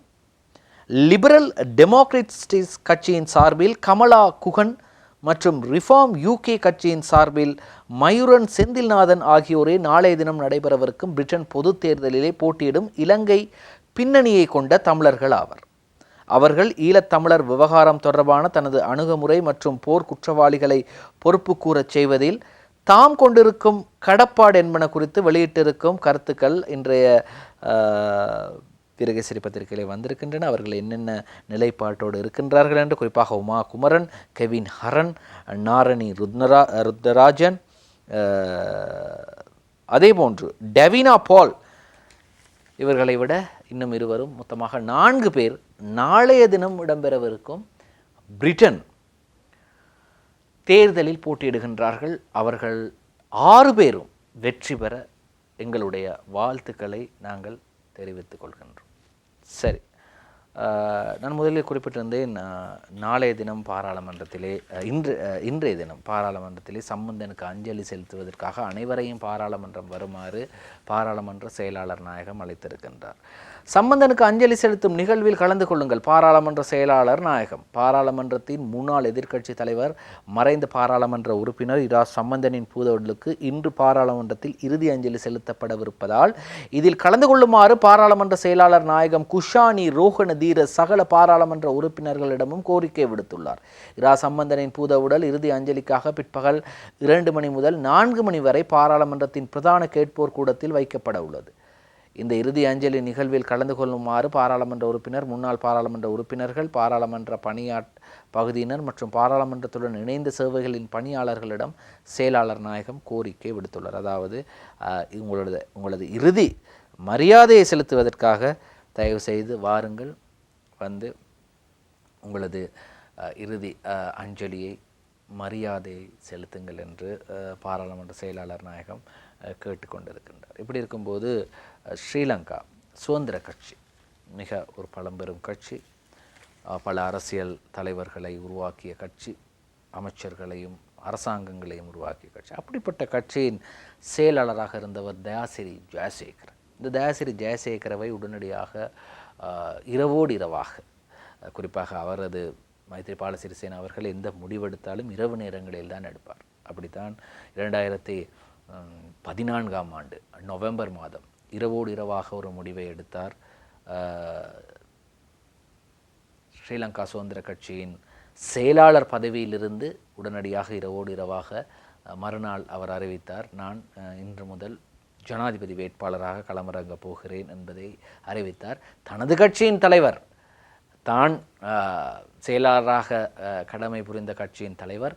A: லிபரல் டெமோக்ராட்டிக்ஸ் கட்சியின் சார்பில் கமலா குகன் மற்றும் ரிஃபார்ம் யூகே கட்சியின் சார்பில் மயூரன் செந்தில்நாதன் ஆகியோரே நாளைய தினம் நடைபெறவிருக்கும் பிரிட்டன் பொது தேர்தலிலே போட்டியிடும் இலங்கை பின்னணியை கொண்ட தமிழர்கள் ஆவர். அவர்கள் ஈழத்தமிழர் விவகாரம் தொடர்பான தனது அணுகுமுறை மற்றும் போர் குற்றவாளிகளை பொறுப்பு கூறச் செய்வதில் தாம் கொண்டிருக்கும் கடப்பாடு என்பன குறித்து வெளியிட்டிருக்கும் கருத்துக்கள் இன்றைய வீரகேசரி பத்திரிகையிலே வந்திருக்கின்றன. அவர்கள் என்னென்ன நிலைப்பாட்டோடு இருக்கின்றார்கள் என்று, குறிப்பாக உமா குமரன், கெவின் ஹரன், நாரணி ருத்ரராஜன், அதே போன்று டெவினா பால், இவர்களை விட இன்னும் இருவரும், மொத்தமாக 4 பேர் நாளைய தினம் இடம்பெறவிருக்கும் பிரிட்டன் தேர்தலில் போட்டியிடுகின்றார்கள். அவர்கள் 6 பேரும் வெற்றி பெற எங்களுடைய வாழ்த்துக்களை நாங்கள் தெரிவித்துக் கொள்கின்றோம். சரி, நான் முதலில் குறிப்பிட்டிருந்தேன், நாளைய தினம் பாராளுமன்றத்திலே இன்றைய தினம் பாராளுமன்றத்திலே சம்பந்தனுக்கு அஞ்சலி செலுத்துவதற்காக அனைவரையும் பாராளுமன்றம் வருமாறு பாராளுமன்ற செயலாளர் நாயகம் அழைத்திருக்கின்றார். சம்பந்தனுக்கு அஞ்சலி செலுத்தும் நிகழ்வில் கலந்து கொள்ளுங்கள் பாராளுமன்ற செயலாளர் நாயகம். பாராளுமன்றத்தின் முன்னாள் எதிர்க்கட்சி தலைவர் மறைந்த பாராளுமன்ற உறுப்பினர் இரா சம்பந்தனின் பூதவுடலுக்கு இன்று பாராளுமன்றத்தில் இறுதி அஞ்சலி செலுத்தப்படவிருப்பதால் இதில் கலந்து கொள்ளுமாறு பாராளுமன்ற செயலாளர் நாயகம் குஷானி ரோஹண தீர சகல பாராளுமன்ற உறுப்பினர்களிடமும் கோரிக்கை விடுத்துள்ளார். இரா சம்பந்தனின் பூதவுடல் இறுதி அஞ்சலிக்காக பிற்பகல் 2 மணி முதல் 4 மணி வரை பாராளுமன்றத்தின் பிரதான கேட்போர் கூடத்தில் வைக்கப்பட உள்ளது. இந்த இறுதி அஞ்சலி நிகழ்வில் கலந்து கொள்ளுமாறு பாராளுமன்ற உறுப்பினர், முன்னாள் பாராளுமன்ற உறுப்பினர்கள், பாராளுமன்ற பகுதியினர் மற்றும் பாராளுமன்றத்துடன் இணைந்த சேவைகளின் பணியாளர்களிடம் செயலாளர் நாயகம் கோரிக்கை விடுத்துள்ளார். அதாவது உங்களது இறுதி மரியாதையை செலுத்துவதற்காக தயவு செய்து வாருங்கள், வந்து உங்களது இறுதி அஞ்சலியை மரியாதையை செலுத்துங்கள் என்று பாராளுமன்ற செயலாளர் நாயகம் கேட்டுக்கொண்டிருக்கின்றார். இப்படி இருக்கும்போது ஸ்ரீலங்கா சுதந்திர கட்சி மிக ஒரு பழம்பெரும் கட்சி, பல அரசியல் தலைவர்களை உருவாக்கிய கட்சி, அமைச்சர்களையும் அரசாங்கங்களையும் உருவாக்கிய கட்சி. அப்படிப்பட்ட கட்சியின் செயலாளராக இருந்தவர் தயாசிறி ஜெயசேகர். இந்த தயாசிறி ஜெயசேகரவை உடனடியாக இரவோடு இரவாக, குறிப்பாக அவரது மைத்ரிபால சிறிசேன அவர்கள் எந்த முடிவெடுத்தாலும் இரவு நேரங்களில் தான் எடுப்பார். அப்படித்தான் 2014ஆம் ஆண்டு நவம்பர் மாதம் இரவோடு இரவாக ஒரு முடிவை எடுத்தார். ஸ்ரீலங்கா சுதந்திர கட்சியின் செயலாளர் பதவியிலிருந்து உடனடியாக இரவோடு இரவாக மறுநாள் அவர் அறிவித்தார், நான் இன்று முதல் ஜனாதிபதி வேட்பாளராக களமிறங்கப் போகிறேன் என்பதை அறிவித்தார். தனது கட்சியின் தலைவர், தான் செயலாளராக கடமை புரிந்த கட்சியின் தலைவர்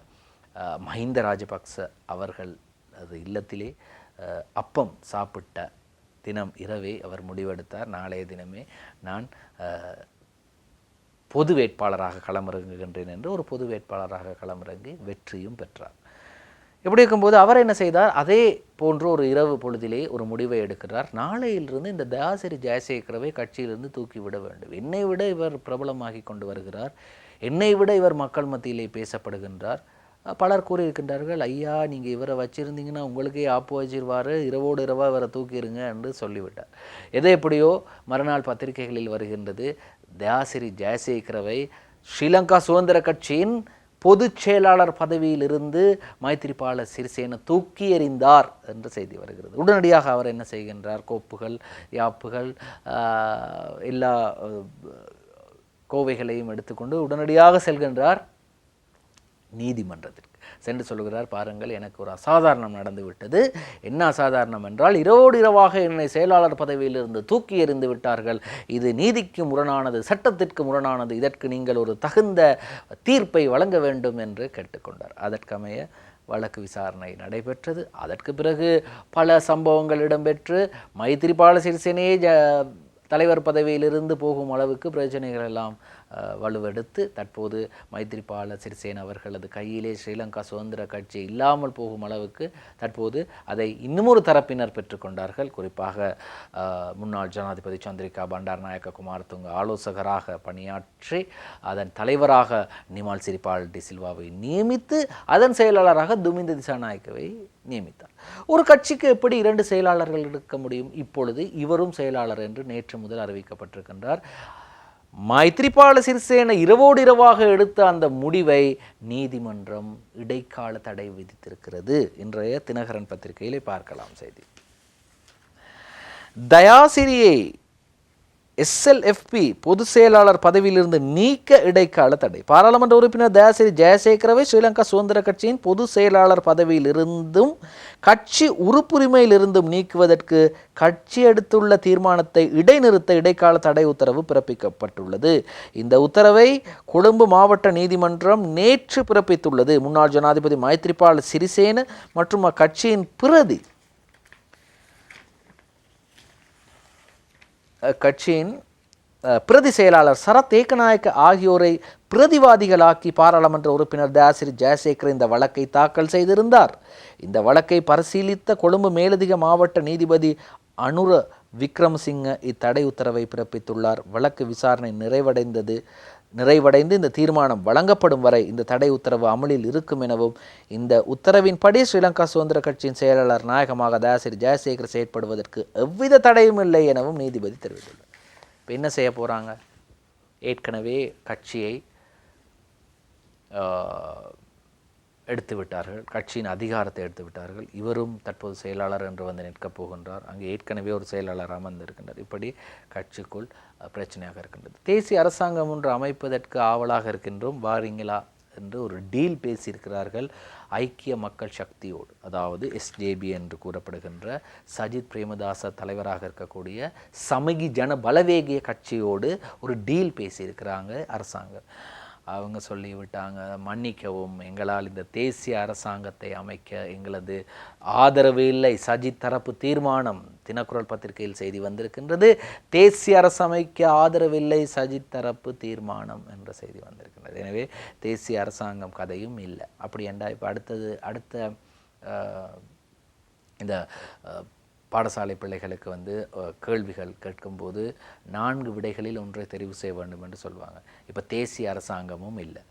A: மஹிந்த ராஜபக்ச அவர்கள் அது இல்லத்திலே அப்பம் சாப்பிட்ட தினம் இரவே அவர் முடிவெடுத்தார், நாளைய தினமே நான் பொது வேட்பாளராக களமிறங்குகின்றேன் என்று ஒரு பொது வேட்பாளராக களமிறங்கி வெற்றியும் பெற்றார். இப்படி இருக்கும்போது அவர் என்ன செய்தார், அதே போன்று ஒரு இரவு பொழுதிலே ஒரு முடிவை எடுக்கிறார். நாளையிலிருந்து இந்த தயாசிறி ஜெயசேகரவை கட்சியிலிருந்து தூக்கிவிட வேண்டும். என்னை விட இவர் பிரபலமாகி கொண்டு வருகிறார், என்னை விட இவர் மக்கள் மத்தியிலே பேசப்படுகின்றார். பலர் கூறியிருக்கின்றார்கள், ஐயா நீங்கள் இவரை வச்சுருந்தீங்கன்னா உங்களுக்கே ஆப்பு வச்சிருவார், இரவோடு இரவாக இவரை தூக்கிடுங்க என்று சொல்லிவிட்டார். எதை எப்படியோ மறுநாள் பத்திரிகைகளில் வருகின்றது, தயாசிறி ஜெயசேகரவை ஸ்ரீலங்கா சுதந்திர கட்சியின் பொதுச் செயலாளர் பதவியிலிருந்து மைத்திரிபால சிறிசேன தூக்கி எறிந்தார் என்ற செய்தி வருகிறது. உடனடியாக அவர் என்ன செய்கின்றார், கோப்புகள் யாப்புகள் எல்லா கோவைகளையும் எடுத்துக்கொண்டு உடனடியாக செல்கின்றார் நீதிமன்றத்திற்கு. சென்று சொல்கிறார், பாருங்கள் எனக்கு ஒரு அசாதாரணம் நடந்து விட்டது. என்ன அசாதாரணம் என்றால், இரவோடு இரவாக என்னை செயலாளர் பதவியிலிருந்து தூக்கி எறிந்து விட்டார்கள். இது நீதிக்கு முரணானது, சட்டத்திற்கு முரணானது. இதற்கு நீங்கள் ஒரு தகுந்த தீர்ப்பை வழங்க வேண்டும் என்று கேட்டுக்கொண்டார். அதற்கமைய வழக்கு விசாரணை நடைபெற்றது. அதற்கு பிறகு பல சம்பவங்கள் இடம்பெற்று மைத்திரிபால சிறிசேனையே தலைவர் பதவியிலிருந்து போகும் அளவுக்கு பிரச்சனைகள் எல்லாம் வலுவெடுத்து தற்போது மைத்திரிபால சிறிசேன அவர்களது கையிலே ஸ்ரீலங்கா சுதந்திர கட்சி இல்லாமல் போகும் அளவுக்கு தற்போது அதை இன்னுமொரு தரப்பினர் பெற்றுக்கொண்டார்கள். குறிப்பாக முன்னாள் ஜனாதிபதி சந்திரிகா பண்டாரநாயக்க குமாரதுங்க ஆலோசகராக பணியாற்றி அதன் தலைவராக நிமால் சிறிபால் டி சில்வாவை நியமித்து அதன் செயலாளராக துமிந்த திசாநாயக்கவை நியமித்தார். ஒரு கட்சிக்கு எப்படி 2 செயலாளர்கள் இருக்க முடியும்? இப்பொழுது இவரும் செயலாளர் என்று நேற்று முதல் அறிவிக்கப்பட்டிருக்கின்றார். மைத்திரிபால சிறிசேன இரவோடு இரவாக எடுத்த அந்த முடிவை நீதிமன்றம் இடைக்கால தடை விதித்திருக்கிறது. இன்றைய தினகரன் பத்திரிகையிலே பார்க்கலாம் செய்தி. தயாசிரியை SLFP பொதுச் செயலாளர் பதவியிலிருந்து நீக்க இடைக்கால தடை. பாராளுமன்ற உறுப்பினர் தயாசிரி ஜெயசேகரவை ஸ்ரீலங்கா சுதந்திர கட்சியின் பொதுச் செயலாளர் பதவியிலிருந்தும் கட்சி உறுப்புரிமையிலிருந்தும் நீக்குவதற்கு கட்சி எடுத்துள்ள தீர்மானத்தை இடைநிறுத்த இடைக்கால தடை உத்தரவு பிறப்பிக்கப்பட்டுள்ளது. இந்த உத்தரவை கொழும்பு மாவட்ட நீதிமன்றம் நேற்று பிறப்பித்துள்ளது. முன்னாள் ஜனாதிபதி மைத்திரிபால சிறிசேன மற்றும் அக்கட்சியின் பிரதி செயலாளர் சரத் ஏக்கநாயக்க ஆகியோரை பிரதிவாதிகளாக்கி பாராளுமன்ற உறுப்பினர் தயாசிரி ஜெயசேகர் இந்த வழக்கை தாக்கல் செய்திருந்தார். இந்த வழக்கை பரிசீலித்த கொழும்பு மேலதிக மாவட்ட நீதிபதி அனுர விக்ரமசிங்க இத்தடை உத்தரவை பிறப்பித்துள்ளார். வழக்கு விசாரணை நிறைவடைந்து இந்த தீர்மானம் வழங்கப்படும் வரை இந்த தடை உத்தரவு அமலில் இருக்கும் எனவும், இந்த உத்தரவின்படி ஸ்ரீலங்கா சுதந்திர கட்சியின் செயலாளர் நாயகமாக தயாசிரி ஜெயசேகர் செயற்படுவதற்கு எவ்வித தடையும் இல்லை எனவும் நீதிபதி தெரிவித்துள்ளார். இப்போ என்ன செய்ய போகிறாங்க? ஏற்கனவே கட்சியை எடுத்து விட்டார்கள், கட்சியின் அதிகாரத்தை எடுத்து விட்டார்கள். இவரும் தற்போது செயலாளர் என்று வந்து நிற்கப் போகின்றார். அங்கே ஏற்கனவே ஒரு செயலாளர் அமர்ந்திருக்கின்றார். இப்படி கட்சிக்குள் பிரச்சனையாக இருக்கின்றது. தேசிய அரசாங்கம் ஒன்று அமைப்பதற்கு ஆவலாக இருக்கின்றோம், வாரீங்களா என்று ஒரு டீல் பேசியிருக்கிறார்கள் ஐக்கிய மக்கள் சக்தியோடு. அதாவது SJB என்று கூறப்படுகின்ற சஜித் பிரேமதாச தலைவராக இருக்கக்கூடிய சமகி ஜன பலவேகிய கட்சியோடு ஒரு டீல் பேசியிருக்கிறாங்க அரசாங்கம். அவங்க சொல்லிவிட்டாங்க, மன்னிக்கவும், எங்களால் இந்த தேசிய அரசாங்கத்தை அமைக்க எங்களது ஆதரவு இல்லை. சஜித் தரப்பு தீர்மானம், தினக்குரல் பத்திரிகையில் செய்தி வந்திருக்கின்றது, தேசிய அரசு அமைக்க ஆதரவில்லை, சஜித் தரப்பு தீர்மானம் என்ற செய்தி வந்திருக்கின்றது. எனவே தேசிய அரசாங்கம் கதையும் இல்லை. அப்படி என்றா இப்போ அடுத்த இந்த பாடசாலை பிள்ளைகளுக்கு வந்து கேள்விகள் கேட்கும்போது 4 விடைகளில் ஒன்றை தெரிவு செய்ய வேண்டும் என்று சொல்லுவாங்க. இப்போ தேசிய அரசாங்கமும் இல்லை,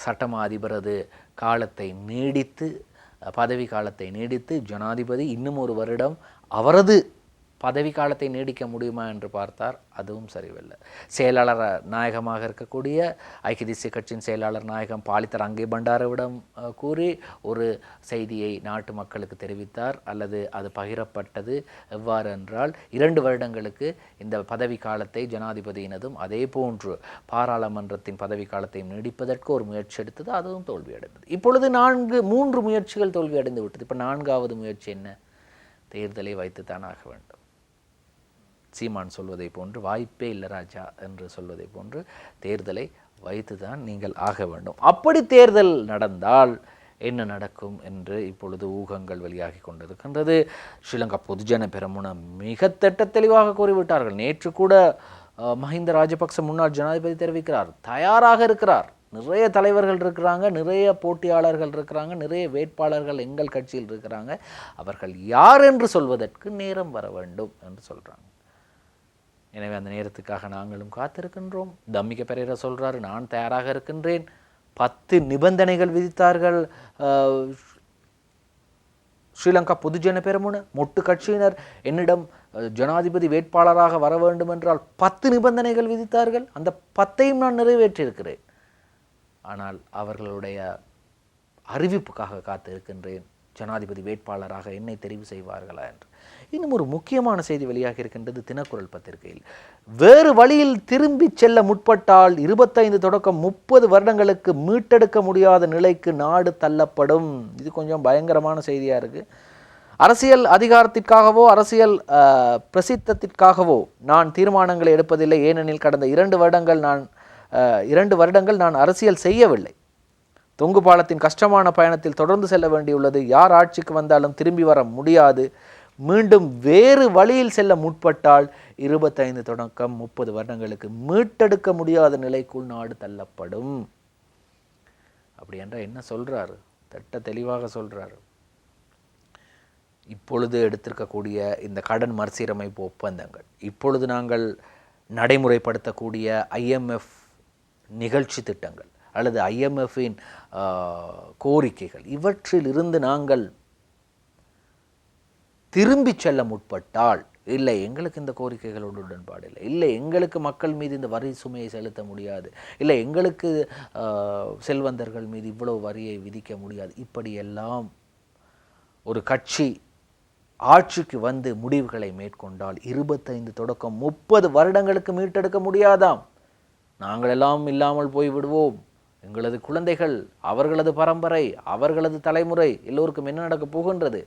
A: சட்டமா அதிபரது காலத்தை நீடித்து, பதவி காலத்தை நீடித்து ஜனாதிபதி இன்னும் ஒரு வருடம் அவரது பதவி காலத்தை நீடிக்க முடியுமா என்று பார்த்தார், அதுவும் சரிவில்லை. செயலாளர் நாயகமாக இருக்கக்கூடிய ஐக்கிய தேசிய கட்சியின் செயலாளர் நாயகம் பாலித்த ரங்கே பண்டாரவிடம் கூறி ஒரு செய்தியை நாட்டு மக்களுக்கு தெரிவித்தார், அல்லது அது பகிரப்பட்டது. எவ்வாறு என்றால் 2 வருடங்களுக்கு இந்த பதவி காலத்தை ஜனாதிபதியினதும் அதே போன்று பாராளுமன்றத்தின் பதவி காலத்தையும் நீடிப்பதற்கு ஒரு முயற்சி எடுத்தது, அதுவும் தோல்வியடைந்தது. இப்பொழுது 3 முயற்சிகள் தோல்வியடைந்து விட்டது. இப்போ 4வது முயற்சி என்ன? தேர்தலை வைத்துத்தான் ஆக வேண்டும். சீமான் சொல்வதை போன்று வாய்ப்பே இல்லை ராஜா என்று சொல்வதை போன்று தேர்தலை வைத்துதான் நீங்கள் ஆக வேண்டும். அப்படி தேர்தல் நடந்தால் என்ன நடக்கும் என்று இப்பொழுது ஊகங்கள் வெளியாகி கொண்டிருக்கின்றது. ஸ்ரீலங்கா பொதுஜன பெரமுன மிக திட்ட தெளிவாக கூறிவிட்டார்கள். நேற்று கூட மஹிந்த ராஜபக்ச முன்னாள் ஜனாதிபதி தெரிவிக்கிறார், தயாராக இருக்கிறார். நிறைய தலைவர்கள் இருக்கிறாங்க, நிறைய போட்டியாளர்கள் இருக்கிறாங்க, நிறைய வேட்பாளர்கள் எங்கள் கட்சியில் இருக்கிறாங்க, அவர்கள் யார் என்று சொல்வதற்கு நேரம் வர வேண்டும் என்று சொல்கிறாங்க. எனவே அந்த நேரத்துக்காக நாங்களும் காத்திருக்கின்றோம். தம்மிக பெரேரா சொல்கிறாரு, நான் தயாராக இருக்கின்றேன். 10 நிபந்தனைகள் விதித்தார்கள் ஸ்ரீலங்கா பொதுஜன பெரமுன மொட்டு கட்சியினர். என்னிடம் ஜனாதிபதி வேட்பாளராக வர வேண்டும் என்றால் 10 நிபந்தனைகள் விதித்தார்கள். அந்த 10ஐயும் நான் நிறைவேற்றியிருக்கிறேன். ஆனால் அவர்களுடைய அறிவிப்புக்காக காத்திருக்கின்றேன், ஜனாதிபதி வேட்பாளராக என்னை தெரிவு செய்வார்களா என்று. இன்னும் ஒரு முக்கியமான செய்தி வெளியாக இருக்கின்றது தினக்குரல் பத்திரிகையில். வேறு வழியில் திரும்பி செல்ல முற்பட்டால் 25 தொடக்கம் 30 வருடங்களுக்கு மீட்டெடுக்க முடியாத நிலைக்கு நாடு தள்ளப்படும். இது கொஞ்சம் பயங்கரமான செய்தியாக இருக்குது. அரசியல் அதிகாரத்திற்காகவோ அரசியல் பிரசித்தத்திற்காகவோ நான் தீர்மானங்களை எடுப்பதில்லை. ஏனெனில் கடந்த 2 வருடங்கள் நான் அரசியல் செய்யவில்லை. தொங்கு பாலத்தின் கஷ்டமான பயணத்தில் தொடர்ந்து செல்ல வேண்டியுள்ளது. யார் ஆட்சிக்கு வந்தாலும் திரும்பி வர முடியாது. மீண்டும் வேறு வழியில் செல்ல முற்பட்டால் 25 தொடக்கம் 30 வருடங்களுக்கு மீட்டெடுக்க முடியாத நிலைக்குள் நாடு தள்ளப்படும். அப்படி என்றால் என்ன சொல்றாரு? திட்ட தெளிவாக சொல்றாரு. இப்பொழுது எடுத்திருக்கக்கூடிய இந்த கடன் மறுசீரமைப்பு ஒப்பந்தங்கள், இப்பொழுது நாங்கள் நடைமுறைப்படுத்தக்கூடிய IMF நிகழ்ச்சி திட்டங்கள் அல்லது IMFின் கோரிக்கைகள், இவற்றில் இருந்து நாங்கள் திரும்பி செல்ல முற்பட்டால், இல்லை எங்களுக்கு இந்த கோரிக்கைகளோடு உடன்பாடு இல்லை, இல்லை எங்களுக்கு மக்கள் மீது இந்த வரி சுமையை செலுத்த முடியாது, இல்லை எங்களுக்கு செல்வந்தர்கள் மீது இவ்வளவு வரியை விதிக்க முடியாது, இப்படியெல்லாம் ஒரு கட்சி ஆட்சிக்கு வந்து முடிவுகளை மேற்கொண்டால் 25 தொடக்கம் 30 வருடங்களுக்கு மீட்டெடுக்க முடியாதாம். நாங்கள் எல்லாம் இல்லாமல் போய்விடுவோம். எங்களது குழந்தைகள், அவர்களது பரம்பரை, அவர்களது தலைமுறை எல்லோருக்கும் என்ன நடக்கப் போகின்றது?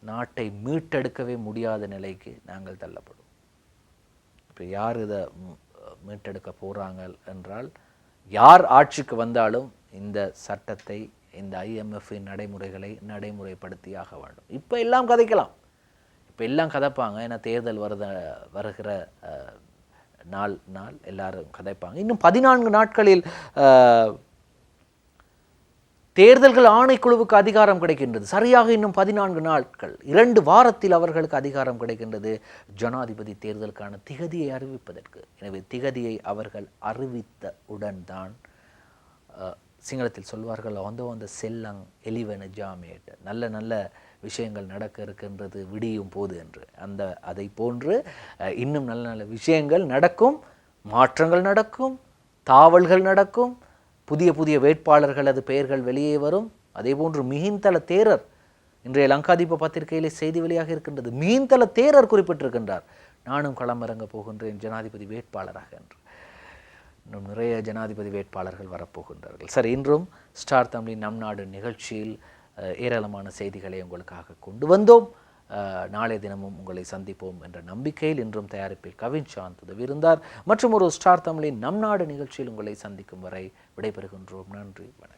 A: நாட்டை மீட்டெடுக்கவே முடியாத நிலைக்கு நாங்கள் தள்ளப்படும். இப்போ யார் இதை மீட்டெடுக்க போகிறாங்க என்றால், யார் ஆட்சிக்கு வந்தாலும் இந்த சட்டத்தை, இந்த IMFின் நடைமுறைகளை நடைமுறைப்படுத்தியாக வேண்டும். இப்போ எல்லாம் கதைக்கலாம், இப்போ எல்லாம் கதைப்பாங்க. ஏன்னா தேர்தல் வருகிற நாள் எல்லாரும் கதைப்பாங்க. இன்னும் 14 நாட்களில் தேர்தல்கள் ஆணைக்குழுவுக்கு அதிகாரம் கிடைக்கின்றது. சரியாக இன்னும் 14 நாட்கள், 2 வாரத்தில் அவர்களுக்கு அதிகாரம் கிடைக்கின்றது ஜனாதிபதி தேர்தலுக்கான திகதியை அறிவிப்பதற்கு. எனவே திகதியை அவர்கள் அறிவித்த உடன் தான் சிங்களத்தில் சொல்வார்கள், அந்த செல்லங் எலிவன ஜாமேட், நல்ல நல்ல விஷயங்கள் நடக்க இருக்கின்றது விடியும் போது என்று. அதை போன்று இன்னும் நல்ல நல்ல விஷயங்கள் நடக்கும், மாற்றங்கள் நடக்கும், தாவல்கள் நடக்கும், புதிய புதிய வேட்பாளர்களது பெயர்கள் வெளியே வரும். அதே போன்று மிகிந்தல தேரர், இன்றைய லங்காதீப பத்திரிகையிலே செய்தி வெளியாக இருக்கின்றது, மிகிந்தல தேரர் குறிப்பிட்டிருக்கின்றார், நானும் களமிறங்க போகின்றேன் ஜனாதிபதி வேட்பாளராக என்று. இன்னும் நிறைய ஜனாதிபதி வேட்பாளர்கள் வரப்போகின்றார்கள். சரி, இன்றும் ஸ்டார் தமிழின் நம் நாடு நிகழ்ச்சியில் ஏராளமான செய்திகளை உங்களுக்காக கொண்டு வந்தோம். நாளைய தினமும் உங்களை சந்திப்போம் என்ற நம்பிக்கையில் இன்றும் தயாரிப்பில் கவின் சாந்த் உதவியிருந்தார். மற்றும் ஒரு ஸ்டார் தமிழின் நம் நாடு நிகழ்ச்சியில் உங்களை சந்திக்கும் வரை விடைபெறுகின்றோம். நன்றி, வணக்கம்.